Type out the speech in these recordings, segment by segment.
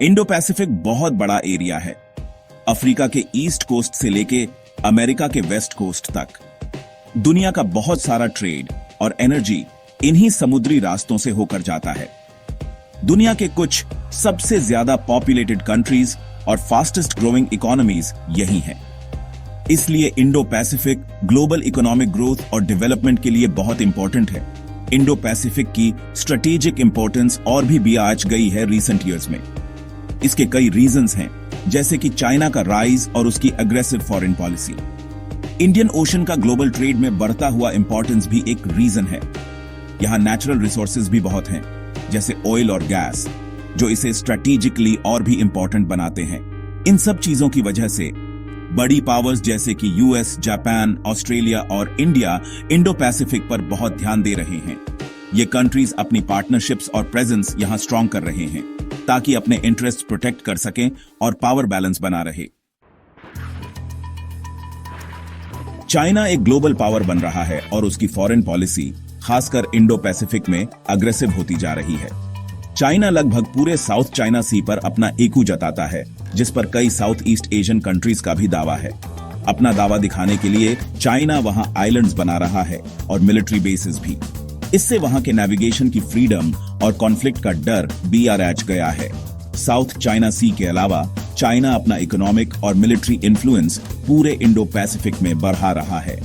Indo Pacific बहुत बड़ा area है, अफ्रीका के ईस्ट कोस्ट से लेके अमेरिका के वेस्ट कोस्ट तक। दुनिया का बहुत सारा ट्रेड और एनर्जी इन्हीं समुद्री रास्तों से होकर जाता है। दुनिया के कुछ सबसे ज्यादा पॉपुलेटेड कंट्रीज और फास्टेस्ट ग्रोइंग इकोनॉमीज यही हैं। इसलिए Indo Pacific global economic growth और डेवलपमेंट के लिए बहुत इंपॉर्टेंट है। इंडो पैसिफिक की स्ट्रेटेजिक इंपॉर्टेंस और भी आज गई है रीसेंट ईयर्स में। इसके कई रीजंस हैं, जैसे कि चाइना का राइज और उसकी aggressive foreign policy. Indian ocean का ग्लोबल ट्रेड में बढ़ता हुआ इंपॉर्टेंस भी एक रीजन है। यहां नेचुरल रिसोर्सेज भी बहुत हैं, जैसे ऑयल और गैस, जो इसे स्ट्रेटेजिकली और भी इंपॉर्टेंट बनाते हैं। इन सब चीजों की वजह से बड़ी पावर्स जैसे कि यूएस, जापान, ऑस्ट्रेलिया और इंडिया इंडो पैसिफिक पर बहुत ध्यान दे रहे हैं। ये कंट्रीज अपनी पार्टनरशिप्स और प्रेजेंस यहां स्ट्रॉन्ग कर रहे हैं, ताकि अपने इंटरेस्ट प्रोटेक्ट कर सकें और पावर बैलेंस बना रहे। चाइना एक ग्लोबल पावर बन रहा है और उसकी फॉरेन पॉलिसी खासकर इंडो पैसिफिक में अग्रेसिव होती जा रही है। चाइना लगभग पूरे साउथ चाइना सी पर अपना एकू जताता है, जिस पर कई साउथ ईस्ट एशियन कंट्रीज का भी दावा है। अपना दावा दिखाने के लिए चाइना वहां आइलैंड्स बना रहा है और मिलिट्री बेसेस भी। इससे वहां के नेविगेशन की फ्रीडम और कॉन्फ्लिक्ट का डर भी रच गया है। साउथ चाइना सी के अलावा चाइना अपना इकोनॉमिक और मिलिट्री इन्फ्लुएंस पूरे इंडो पैसिफिक में बढ़ा रहा है।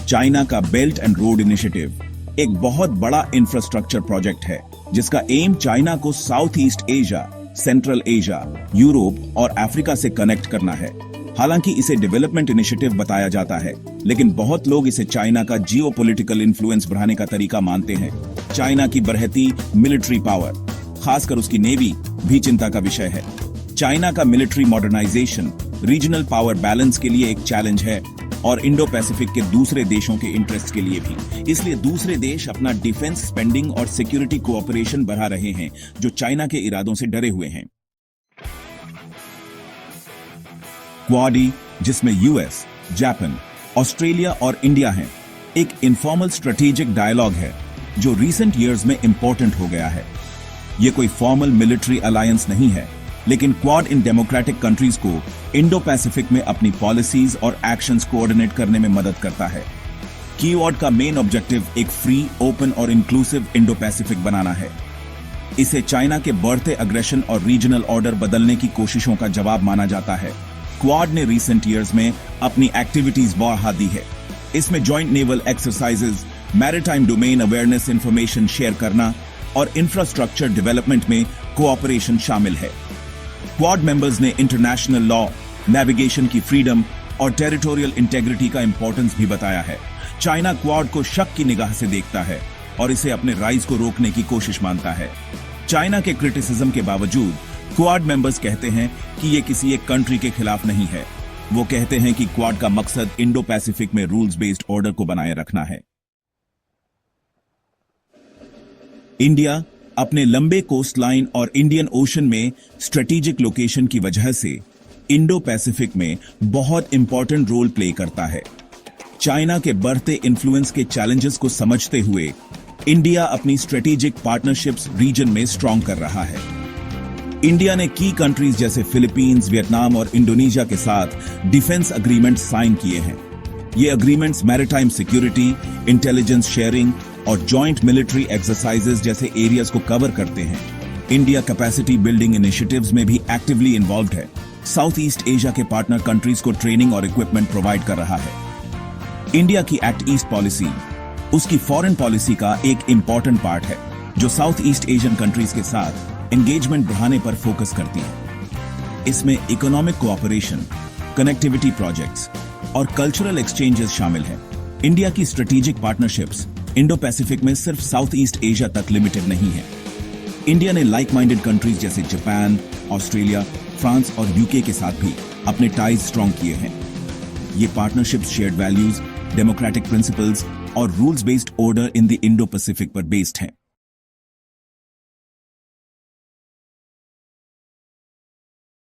चाइना का बेल्ट एंड रोड इनिशिएटिव एक बहुत बड़ा इंफ्रास्ट्रक्चर प्रोजेक्ट है, जिसका एम चाइना को south East Asia, central Asia, Europe और अफ्रीका से कनेक्ट करना है। हालांकि इसे डेवलपमेंट इनिशिएटिव बताया जाता है, लेकिन बहुत लोग इसे चाइना का जियोपॉलिटिकल इन्फ्लुएंस बढ़ाने का तरीका मानते हैं। चाइना की बढ़ती मिलिट्री पावर, खासकर उसकी नेवी, भी चिंता का विषय है। चाइना का military modernization regional power balance के लिए एक चैलेंज है और इंडो पैसिफिक के दूसरे देशों के इंटरेस्ट के लिए भी। इसलिए दूसरे देश अपना डिफेंस स्पेंडिंग और सिक्योरिटी कोऑपरेशन बढ़ा रहे हैं, जो चाइना के इरादों से डरे हुए हैं। क्वाड, जिसमें यूएस, जापान, ऑस्ट्रेलिया और इंडिया हैं, एक इनफॉर्मल स्ट्रेटेजिक डायलॉग है जो रीसेंट ईयर्स में इंपॉर्टेंट हो गया है। यह कोई फॉर्मल मिलिट्री अलायंस नहीं है, लेकिन क्वाड इन डेमोक्रेटिक कंट्रीज को इंडो पैसिफिक में अपनी पॉलिसीज और एक्शंस कोऑर्डिनेट करने में मदद करता है। क्वाड का मेन ऑब्जेक्टिव एक फ्री, ओपन और इंक्लूसिव इंडो पैसिफिक बनाना है। इसे चाइना के बढ़ते अग्रेशन और रीजनल ऑर्डर बदलने की कोशिशों का जवाब माना जाता है। क्वाड ने रीसेंट ईयर्स में अपनी एक्टिविटीज बढ़ा दी है। इसमें joint naval exercises, maritime domain awareness information share करना और इंफ्रास्ट्रक्चर डेवलपमेंट में कोऑपरेशन शामिल है। क्वाड मेंबर्स ने इंटरनेशनल लॉ, नेविगेशन की फ्रीडम और टेरिटोरियल इंटेग्रिटी का इंपॉर्टेंस भी बताया है। चाइना क्वाड को शक की निगाह से देखता है और इसे अपने राइज को रोकने की कोशिश मानता है। चाइना के क्रिटिसिज्म के बावजूद क्वाड मेंबर्स कहते हैं कि ये किसी एक कंट्री के खिलाफ नहीं है। वो कहते हैं कि क्वाड का मकसद इंडो पैसिफिक में रूल्स बेस्ड ऑर्डर को बनाए रखना है। इंडिया अपने लंबे कोस्ट लाइन और इंडियन ओशन में स्ट्रेटेजिक लोकेशन की वजह से इंडो पैसिफिक में बहुत इंपॉर्टेंट रोल प्ले करता है। चाइना के बढ़ते इन्फ्लुएंस के चैलेंजेस को समझते हुए इंडिया अपनी स्ट्रेटेजिक पार्टनरशिप्स रीजन में स्ट्रॉन्ग कर रहा है। इंडिया ने की कंट्रीज जैसे फिलीपींस, वियतनाम और इंडोनेशिया के साथ डिफेंस अग्रीमेंट साइन किए हैं। ये agreements maritime security, intelligence sharing और जॉइंट मिलिट्री एक्सरसाइजेज जैसे एरियाज को कवर करते हैं। इंडिया कैपेसिटी बिल्डिंग इनिशिएटिव्स में भी एक्टिवली इन्वॉल्व्ड है। साउथ ईस्ट एशिया के पार्टनर कंट्रीज को ट्रेनिंग और इक्विपमेंट प्रोवाइड कर रहा है। इंडिया की एक्ट ईस्ट पॉलिसी उसकी फॉरेन पॉलिसी का एक इंपॉर्टेंट पार्ट है, जो साउथ ईस्ट एशियन कंट्रीज के साथ एंगेजमेंट बढ़ाने पर फोकस करती है। इसमें इकोनॉमिक कोऑपरेशन, कनेक्टिविटी प्रोजेक्ट्स और कल्चरल एक्सचेंजेस शामिल हैं। इंडिया की स्ट्रेटेजिक पार्टनरशिप्स इंडो पैसिफिक में सिर्फ साउथ ईस्ट एशिया तक लिमिटेड नहीं है। इंडिया ने लाइक माइंडेड कंट्रीज जैसे जापान, ऑस्ट्रेलिया, फ्रांस और यूके के साथ भी अपने टाइज स्ट्रॉन्ग किए हैं। ये partnerships shared values, democratic principles और rules based order in the Indo Pacific पर बेस्ड हैं।